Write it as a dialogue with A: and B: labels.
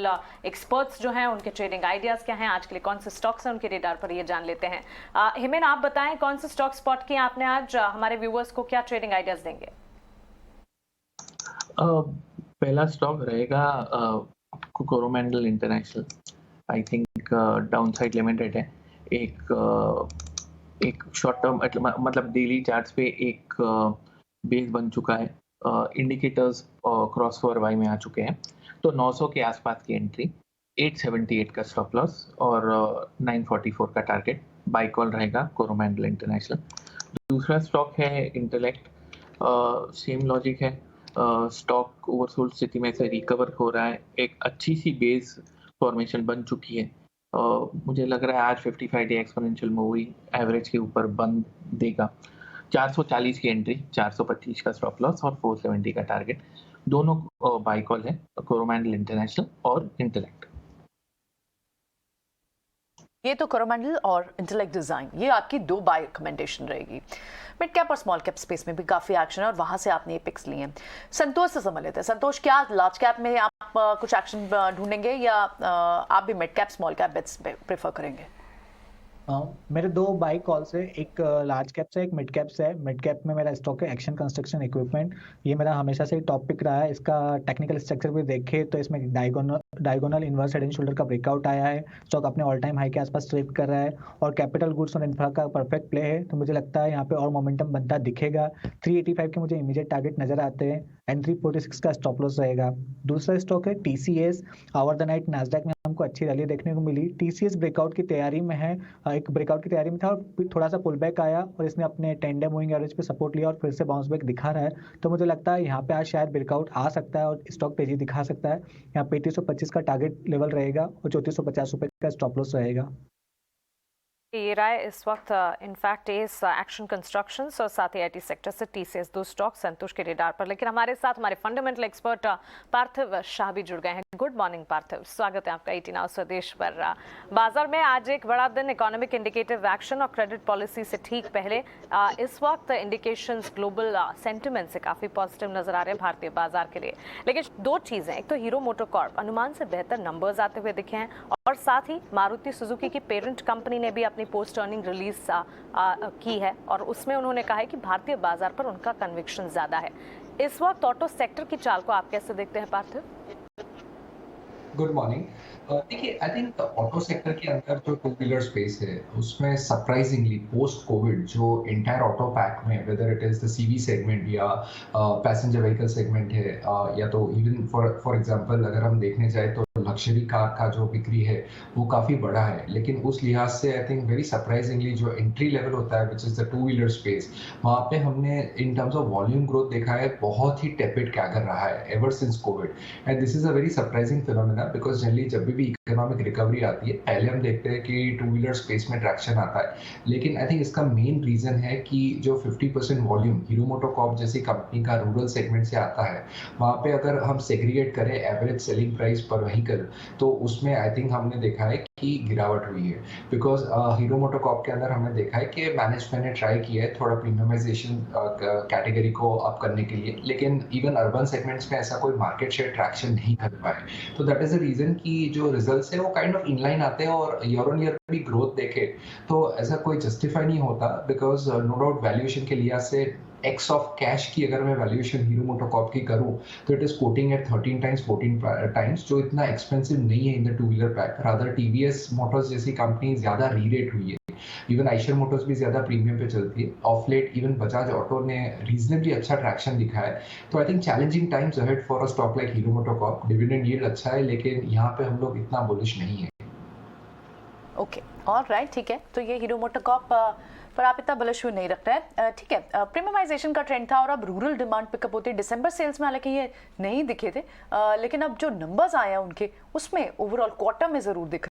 A: Fundamental experts जो हैं उनके ट्रेडिंग आइडियाज क्या हैं, आज के लिए कौन से स्टॉक्स हैं उनके रेडार पर, ये जान लेते हैं। हिमेन, आप बताएं कौन से स्टॉक स्पॉट किए आपने आज, हमारे व्यूअर्स को क्या ट्रेडिंग आइडियाज देंगे?
B: पहला स्टॉक रहेगा Coromandel international. I think downside limited है। एक शॉर्ट टर्म मतलब डेली चार्ट्स पे एक बेस बन चुका है। इंडिकेटर्स क्रॉस ओवर वाई में आ चुके हैं, तो 900 के आसपास की एंट्री, 878 का स्टॉप लॉस और 944 का टारगेट। बाय कॉल रहेगा कोरोमंडल इंटरनेशनल। दूसरा स्टॉक है इंटेलेक्ट। सेम लॉजिक है, स्टॉक ओवरसोल्ड स्थिति में से रिकवर हो रहा है, एक अच्छी सी बेस फॉर्मेशन बन चुकी है। मुझे लग रहा है आज 55 डे एक्सपोनेंशियल मूवी एवरेज के ऊपर बंद देगा। 440 की एंट्री, 425 का स्टॉप लॉस और 470 का टारगेट। दोनों बाय कॉल है, कोरोमंडल इंटरनेशनल और इंटेलेक्ट।
C: ये तो कोरोमंडल और इंटेलेक्ट डिजाइन, ये आपकी दो बाय रिकमेंडेशन रहेगी। मिड कैप और स्मॉल कैप स्पेस में भी काफी एक्शन है और वहां से आपने ये पिक्स लिए हैं। संतोष से समझ लेते हैं। संतोष, क्या लार्ज कैप में आप कुछ एक्शन ढूंढेंगे या आप भी mid cap small cap bets prefer करेंगे?
D: मेरे दो बाई कॉल्स है, एक लार्ज कैप से एक मिड कैप से है। मिड कैप में मेरा स्टॉक है एक्शन कंस्ट्रक्शन इक्विपमेंट। ये मेरा हमेशा से टॉप पिक रहा है। इसका टेक्निकल स्ट्रक्चर भी देखे तो इसमें diagonal inverse head and shoulder का ब्रेकआउट आया है। स्टॉक अपने ऑल टाइम हाई के आसपास ट्रेड कर रहा है और कैपिटल गुड्स और इंफ्रा का परफेक्ट प्ले है, तो मुझे लगता है यहाँ पे और मोमेंटम बनता दिखेगा। 385 के मुझे इमीडिएट टारगेट नजर आते हैं एंड 346 का स्टॉप लॉस रहेगा। दूसरा स्टॉक है TCS. Over the night Nasdaq में हमको अच्छी रैली देखने को मिली। टीसीएस ब्रेकआउट की तैयारी में है, एक ब्रेकआउट की तैयारी में था और थोड़ा सा पुल बैक आया और इसने अपने 10 डे मूविंग एवरेज पे सपोर्ट लिया और फिर से बाउंस बैक दिखा रहा है। तो मुझे लगता है यहाँ पे आज शायद ब्रेकआउट आ सकता है और स्टॉक तेजी दिखा सकता है। यहाँ पे 3325 का टारगेट लेवल रहेगा और 3450 रुपए का स्टॉप लॉस रहेगा।
A: ये राय इस वक्त इनफैक्ट इस एक्शन कंस्ट्रक्शंस और साथ ही आईटी सेक्टर से टीसीएस दो स्टॉक संतोष के रेडार पर। लेकिन हमारे साथ हमारे फंडामेंटल एक्सपर्ट पार्थिव शाह भी जुड़ गए हैं। गुड मॉर्निंग पार्थिव, स्वागत है आपका 18 नाउ स्वदेश पर। बाजार में आज एक बड़ा दिन, इकोनॉमिक इंडिकेटिव एक्शन और क्रेडिट पॉलिसी से ठीक पहले इस वक्त इंडिकेशंस ग्लोबल सेंटिमेंट से काफी पॉजिटिव नजर आ रहे हैं भारतीय बाजार के लिए। लेकिन दो चीजें, एक तो हीरो मोटोकॉर्प अनुमान से बेहतर नंबर्स आते हुए दिखे हैं और साथ ही मारुति सुजुकी की पेरेंट कंपनी ने भी अपनी पोस्ट अर्निंग रिलीज की है और उसमें उन्होंने कहा है कि भारतीय बाजार पर उनका कन्विक्शन ज्यादा है। इस वक्त ऑटो सेक्टर की चाल को आप कैसे देखते हैं पार्थिव?
E: Good morning. देखिए, आई थिंक ऑटो सेक्टर के अंदर जो टू व्हीलर स्पेस है उसमें सरप्राइजिंगली पोस्ट कोविड जो एंटायर ऑटो पैक में, whether it is the CV segment या पैसेंजर व्हीकल सेगमेंट है या तो इवन फॉर एग्जांपल अगर हम देखने जाए तो लग्जरी कार का जो बिक्री है वो काफी बड़ा है। लेकिन उस लिहाज से आई थिंक वेरी सरप्राइजिंगली जो एंट्री लेवल होता है which is the two wheeler space, वहां पे हमने in terms of volume growth देखा है बहुत ही टेपिड कैगर रहा है ever since Covid. And this is a very surprising phenomena because generally जब भी इकोनॉमिक रिकवरी आती है पहले हम देखते हैं कि टू व्हीलर स्पेस में ट्रैक्शन आता है। लेकिन आई थिंक इसका मेन रीजन है कि जो 50% वॉल्यूम हीरो मोटोकॉर्प जैसी कंपनी का रूरल सेगमेंट से आता है, वहां पे अगर हम सेग्रीगेट करें एवरेज सेलिंग प्राइस पर व्हीकल तो उसमें आई थिंक हमने देखा है कि गिरावट हुई है। बिकॉज हीरो मोटोकॉर्प के अंदर हमने देखा है कि मैनेजमेंट ने ट्राई किया है थोड़ा प्रीमियमाइजेशन कैटेगरी को अप करने के लिए, लेकिन इवन अर्बन सेगमेंट्स में ऐसा कोई मार्केट शेयर ट्रैक्शन नहीं कर पाए। तो दैट इज द रीजन कि जो रिजल्ट्स है वो काइंड ऑफ इनलाइन आते हैं और ईयर ऑन ईयर भी ग्रोथ देखे तो ऐसा कोई जस्टिफाई नहीं होता। बिकॉज नो डाउट वैल्यूएशन के लिहाज से एक्स ऑफ कैश की अगर मैं वैल्यूएशन हीरो मोटोकॉर्प की करूं तो it is quoting at 13 times 14 times, जो इतना एक्सपेंसिव नहीं है in the two wheeler pack. Rather TVS Motors जैसी कंपनी ज्यादा रीरेट हुई है, इवन आइशर मोटर्स भी ज्यादा प्रीमियम पे चलती है। Of late even Bajaj auto ने रीजनेबली अच्छा ट्रैक्शन दिखाया है। तो I think challenging times ahead for a stock like Hero MotoCorp. Dividend yield अच्छा है लेकिन यहाँ पे हम लोग इतना बुलिश नहीं है।
C: ओके, ऑलराइट, ठीक है। तो ये हीरो मोटोकॉर्प पर आप इतना बुलिश नहीं रख रहे हैं, ठीक है। प्रीमियमाइजेशन का ट्रेंड था और अब रूरल डिमांड पिकअप होती है। दिसंबर सेल्स में हालांकि ये नहीं दिखे थे, लेकिन अब जो नंबर्स आए हैं उनके उसमें ओवरऑल क्वार्टर में जरूर दिख